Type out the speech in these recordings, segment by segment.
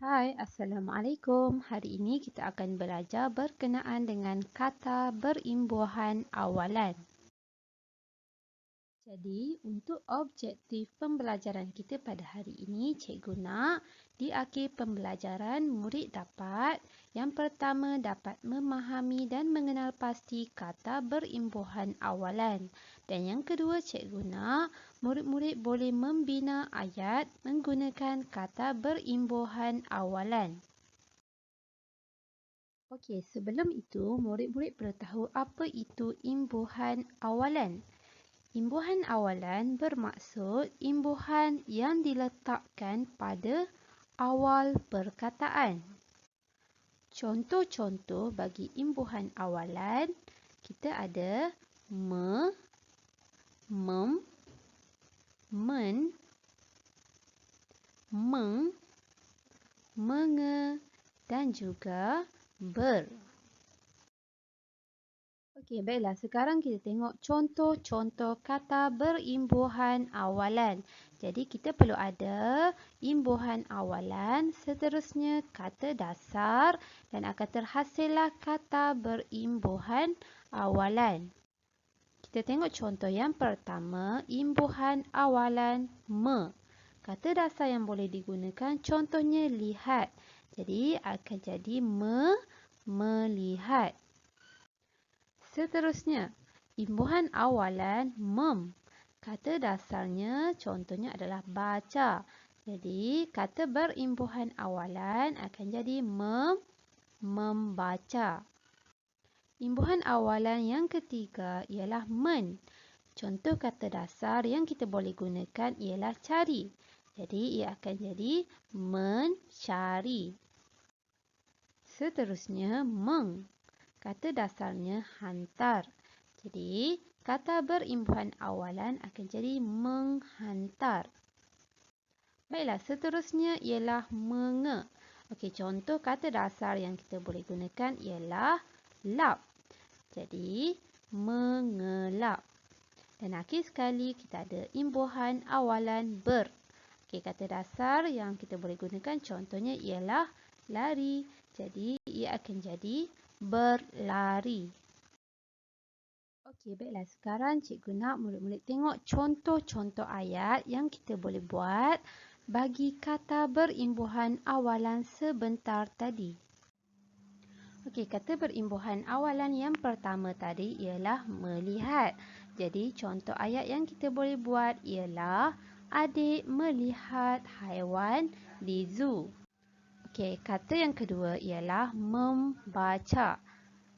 Hai, Assalamualaikum. Hari ini kita akan belajar berkenaan dengan kata berimbuhan awalan. Jadi, untuk objektif pembelajaran kita pada hari ini, cikgu nak di akhir pembelajaran murid dapat yang pertama dapat memahami dan mengenal pasti kata berimbuhan awalan. Dan yang kedua, cikgu nak murid-murid boleh membina ayat menggunakan kata berimbuhan awalan. Okey, sebelum itu, murid-murid perlu tahu apa itu imbuhan awalan. Imbuhan awalan bermaksud imbuhan yang diletakkan pada awal perkataan. Contoh-contoh bagi imbuhan awalan, kita ada me, mem, men, meng, menge dan juga ber. Okey, baiklah. Sekarang kita tengok contoh-contoh kata berimbuhan awalan. Jadi, kita perlu ada imbuhan awalan, seterusnya kata dasar dan akan terhasillah kata berimbuhan awalan. Kita tengok contoh yang pertama, imbuhan awalan me. Kata dasar yang boleh digunakan contohnya lihat. Jadi, akan jadi melihat. Seterusnya, imbuhan awalan mem. Kata dasarnya contohnya adalah baca. Jadi, kata berimbuhan awalan akan jadi membaca. Imbuhan awalan yang ketiga ialah men. Contoh kata dasar yang kita boleh gunakan ialah cari. Jadi, ia akan jadi mencari. Seterusnya, meng. Kata dasarnya hantar. Jadi, kata berimbuhan awalan akan jadi menghantar. Baiklah, seterusnya ialah menge. Okey, contoh kata dasar yang kita boleh gunakan ialah lap. Jadi, mengelap. Dan akhir sekali, kita ada imbuhan awalan ber. Okey, kata dasar yang kita boleh gunakan contohnya ialah lari. Jadi, ia akan jadi berlari. Okey, baiklah. Sekarang cikgu nak murid-murid tengok contoh-contoh ayat yang kita boleh buat bagi kata berimbuhan awalan sebentar tadi. Okey, kata berimbuhan awalan yang pertama tadi ialah melihat. Jadi, contoh ayat yang kita boleh buat ialah adik melihat haiwan di zoo. Okey, kata yang kedua ialah membaca.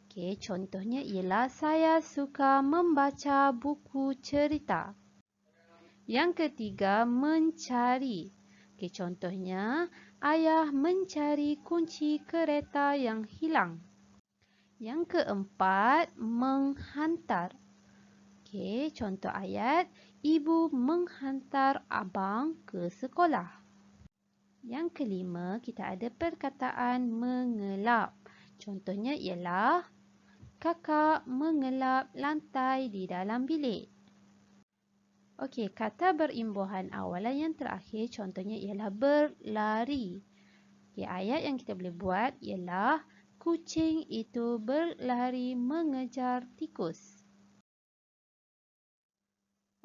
Okey, contohnya ialah saya suka membaca buku cerita. Yang ketiga, mencari. Okey, contohnya ayah mencari kunci kereta yang hilang. Yang keempat, menghantar. Okey, contoh ayat, ibu menghantar abang ke sekolah. Yang kelima, kita ada perkataan mengelap. Contohnya ialah kakak mengelap lantai di dalam bilik. Okey, kata berimbuhan awalan yang terakhir contohnya ialah berlari. Okey, ayat yang kita boleh buat ialah kucing itu berlari mengejar tikus.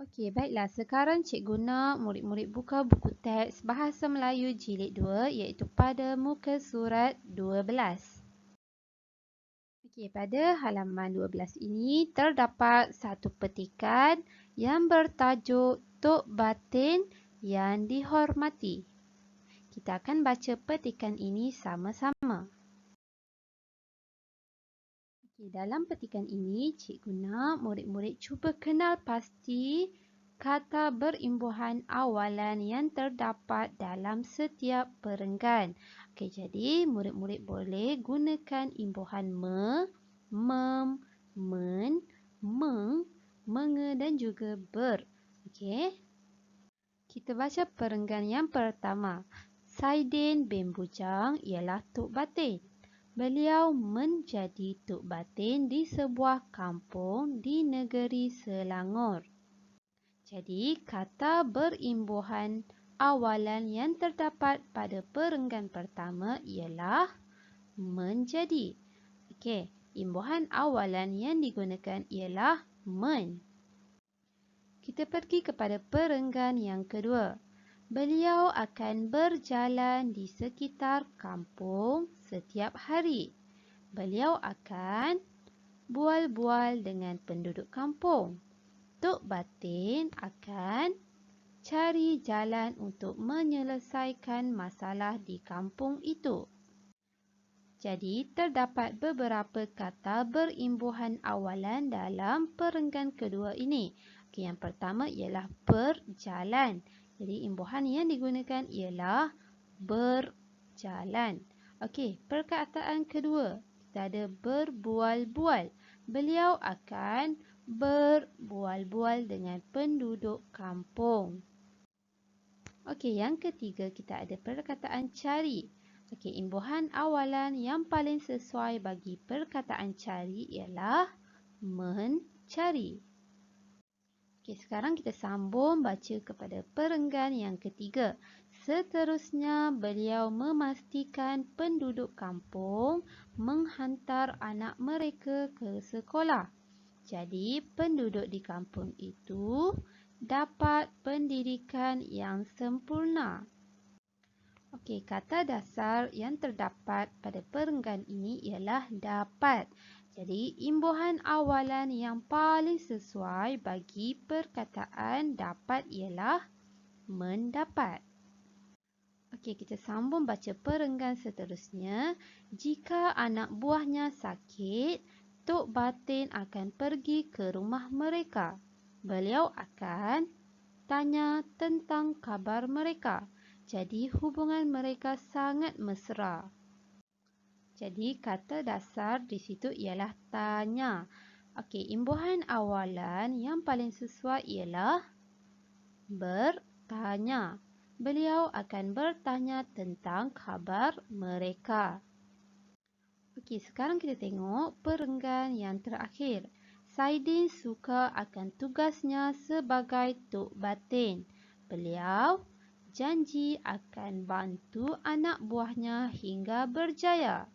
Okey, baiklah. Sekarang cikgu nak murid-murid buka buku teks Bahasa Melayu Jilid 2 iaitu pada muka surat 12. Okey, pada halaman 12 ini terdapat satu petikan yang bertajuk Tok Batin yang dihormati. Kita akan baca petikan ini sama-sama. Okey, dalam petikan ini, cikgu nak murid-murid cuba kenal pasti kata berimbuhan awalan yang terdapat dalam setiap perenggan. Okey, jadi murid-murid boleh gunakan imbuhan me, mem, men, meng, menge dan juga ber. Okey. Kita baca perenggan yang pertama. Saidin bin Bujang ialah Tok Batin. Beliau menjadi Tok Batin di sebuah kampung di negeri Selangor. Jadi, kata berimbuhan awalan yang terdapat pada perenggan pertama ialah menjadi. Okey, imbuhan awalan yang digunakan ialah men. Kita pergi kepada perenggan yang kedua. Beliau akan berjalan di sekitar kampung setiap hari. Beliau akan bual-bual dengan penduduk kampung. Tok Batin akan cari jalan untuk menyelesaikan masalah di kampung itu. Jadi, terdapat beberapa kata berimbuhan awalan dalam perenggan kedua ini. Okey, yang pertama ialah berjalan. Jadi, imbuhan yang digunakan ialah berjalan. Okey, perkataan kedua, kita ada berbual-bual. Beliau akan berbual-bual dengan penduduk kampung. Okey, yang ketiga kita ada perkataan cari. Okey, imbuhan awalan yang paling sesuai bagi perkataan cari ialah mencari. Okey, sekarang kita sambung baca kepada perenggan yang ketiga. Seterusnya, beliau memastikan penduduk kampung menghantar anak mereka ke sekolah. Jadi, penduduk di kampung itu dapat pendidikan yang sempurna. Okey, kata dasar yang terdapat pada perenggan ini ialah dapat. Jadi, imbuhan awalan yang paling sesuai bagi perkataan dapat ialah mendapat. Okey, kita sambung baca perenggan seterusnya. Jika anak buahnya sakit, Tok Batin akan pergi ke rumah mereka. Beliau akan tanya tentang kabar mereka. Jadi, hubungan mereka sangat mesra. Jadi, kata dasar di situ ialah tanya. Okey, imbuhan awalan yang paling sesuai ialah bertanya. Beliau akan bertanya tentang kabar mereka. Okey, sekarang kita tengok perenggan yang terakhir. Saidin suka akan tugasnya sebagai Tok Batin. Beliau janji akan bantu anak buahnya hingga berjaya.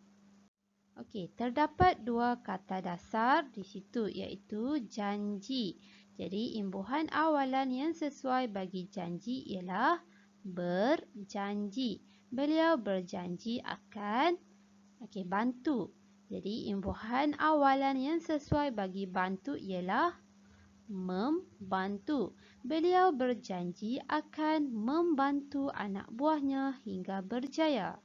Okey, terdapat dua kata dasar di situ iaitu janji. Jadi, imbuhan awalan yang sesuai bagi janji ialah berjanji. Beliau berjanji akan bantu. Jadi, imbuhan awalan yang sesuai bagi bantu ialah membantu. Beliau berjanji akan membantu anak buahnya hingga berjaya.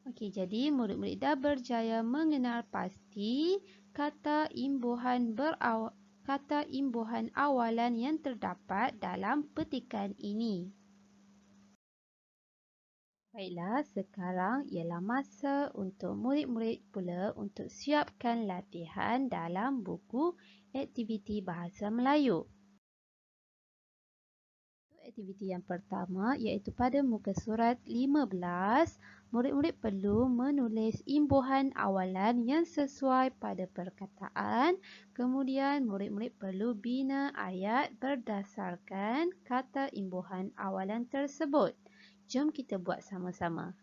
Okey, jadi murid-murid dah berjaya mengenal pasti kata imbuhan awalan yang terdapat dalam petikan ini. Baiklah, sekarang ialah masa untuk murid-murid pula untuk siapkan latihan dalam buku aktiviti Bahasa Melayu. Aktiviti yang pertama iaitu pada muka surat 15, murid-murid perlu menulis imbuhan awalan yang sesuai pada perkataan. Kemudian murid-murid perlu bina ayat berdasarkan kata imbuhan awalan tersebut. Jom kita buat sama-sama.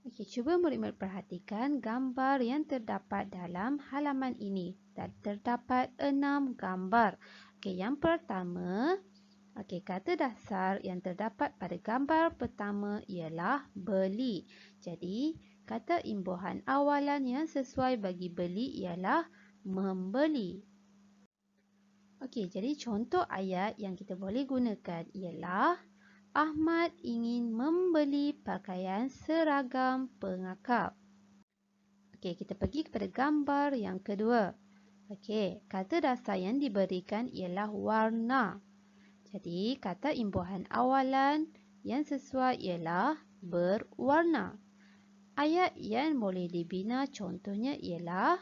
Okey, cuba murid-murid perhatikan gambar yang terdapat dalam halaman ini. Terdapat 6 gambar. Okey, yang pertama, kata dasar yang terdapat pada gambar pertama ialah beli. Jadi, kata imbuhan awalan yang sesuai bagi beli ialah membeli. Okey, jadi contoh ayat yang kita boleh gunakan ialah Ahmad ingin membeli pakaian seragam pengakap. Okey, kita pergi kepada gambar yang kedua. Okey, kata dasar yang diberikan ialah warna. Jadi, kata imbuhan awalan yang sesuai ialah berwarna. Ayat yang boleh dibina contohnya ialah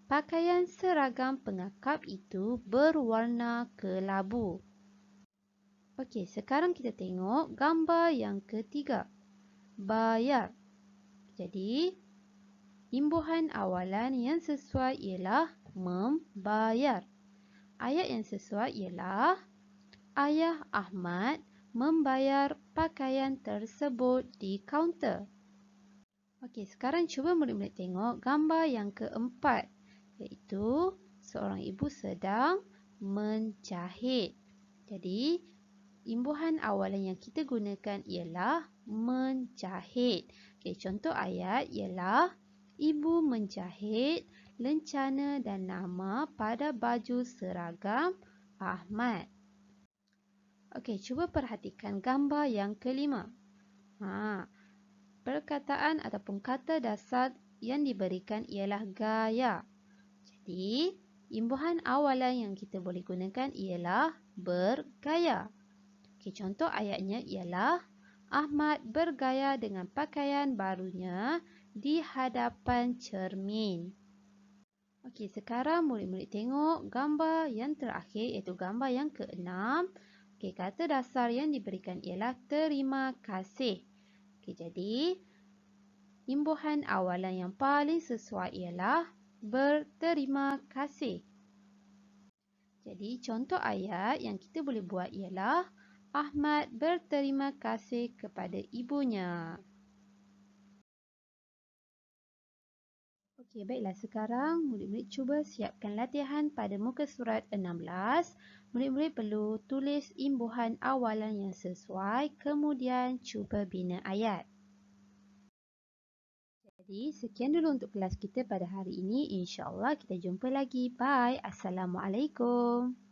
pakaian seragam pengakap itu berwarna kelabu. Okey, sekarang kita tengok gambar yang ketiga. Bayar. Jadi, imbuhan awalan yang sesuai ialah membayar. Ayat yang sesuai ialah Ayah Ahmad membayar pakaian tersebut di kaunter. Okey, sekarang cuba murid-murid tengok gambar yang keempat, iaitu seorang ibu sedang menjahit. Jadi, imbuhan awalan yang kita gunakan ialah menjahit. Okey, contoh ayat ialah ibu menjahit lencana dan nama pada baju seragam Ahmad. Okey, cuba perhatikan gambar yang kelima. Perkataan ataupun kata dasar yang diberikan ialah gaya. Jadi, imbuhan awalan yang kita boleh gunakan ialah bergaya. Okey, contoh ayatnya ialah Ahmad bergaya dengan pakaian barunya di hadapan cermin. Okey, sekarang murid-murid tengok gambar yang terakhir iaitu gambar yang keenam. Okey, kata dasar yang diberikan ialah terima kasih. Okey, jadi imbuhan awalan yang paling sesuai ialah berterima kasih. Jadi contoh ayat yang kita boleh buat ialah Ahmad berterima kasih kepada ibunya. Okey, baiklah, sekarang murid-murid cuba siapkan latihan pada muka surat 16. Murid-murid perlu tulis imbuhan awalan yang sesuai, kemudian cuba bina ayat. Jadi, sekian dulu untuk kelas kita pada hari ini. InsyaAllah kita jumpa lagi. Bye. Assalamualaikum.